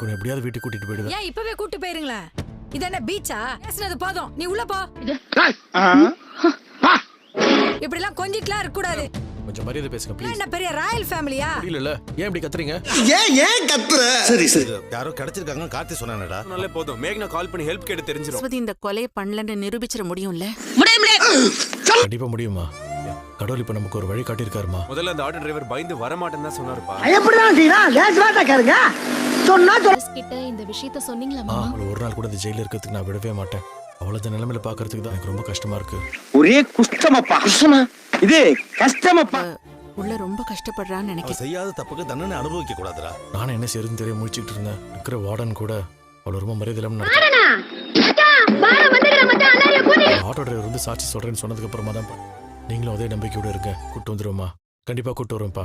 நாளைக்கு உன்னை எப்படியாவது வீட்டுக்கு கூட்டிட்டு போயிடுவேன். ஏன் இப்பவே கூட்டி போயிருங்களேன்? இது என்ன பீச்சா? பேசுனது போதும், நீ உள்ள போ. இப்படி எல்லாம் கொஞ்சிட்டுலாம் இருக்க கூடாது. கொஞ்சம் மரியாதை பேசுங்க ப்ளீஸ். என்ன பெரிய ராயல் ஃபேமிலியா? இல்ல ஏன் இப்படி கத்துறீங்க? ஏன் கத்துற? சரி யாரோ கிடைச்சிருக்காங்க கார்த்தி சொன்னானடா. நல்ல போதும், மேக்னா கால் பண்ணி ஹெல்ப் கேட்டு தெரிஞ்சிரும். ஸ்வதி இந்த கொலையை பண்ணலன்னு நிரூபிச்சிட முடியும்ல? கண்டிப்பா முடியுமா? கடவுள் இப்ப நமக்கு ஒரு வழி காட்டியிருக்காருமா. முதல்ல அந்த ஆட்டோ டிரைவர் பயந்து வர மாட்டேன்னு தான் சொன்னாருப்பா. எப்படிதான் செய்யறா? லேஸ்வாட்டா கேளுங்க. சொன்னா கிட்ட இந்த விஷயத்தை சொன்னீங்களா? அவளை ஒரு நாள் கூட இந்த ஜெயில இருக்கிறதுக்கு நான் விடவே மாட்டேன். அவளை இந்த நிலைமையில பாக்குறதுக்கு தான் எனக்கு ரொம்ப கஷ்டமா இருக்கு. ஒரே குஷ்டமப்பா. குஷ்டமா? இது கஷ்டமப்பா. உள்ள ரொம்ப கஷ்டப்படுறான்னு அவ நினைக்கிறேன். செய்யாத தப்புக்கு தண்டனை அனுபவிக்க கூடாதுடா. நானும் என்ன செய்யறதுன்னு தெரிய முடிச்சுட்டு இருந்தேன். இருக்கிற வார்டன் கூட அவளை ரொம்ப மரியாதை இல்லாம ஆட்டோ டிரைவர் வந்து சாட்சி சொல்றேன்னு சொன்னதுக்கு அப்புறமா தான் நீங்களும் அதே நம்பிக்கையோட இருங்க. கூட்டு வந்துருவோமா? கண்டிப்பா கூட்டு வருவேன்ப்பா.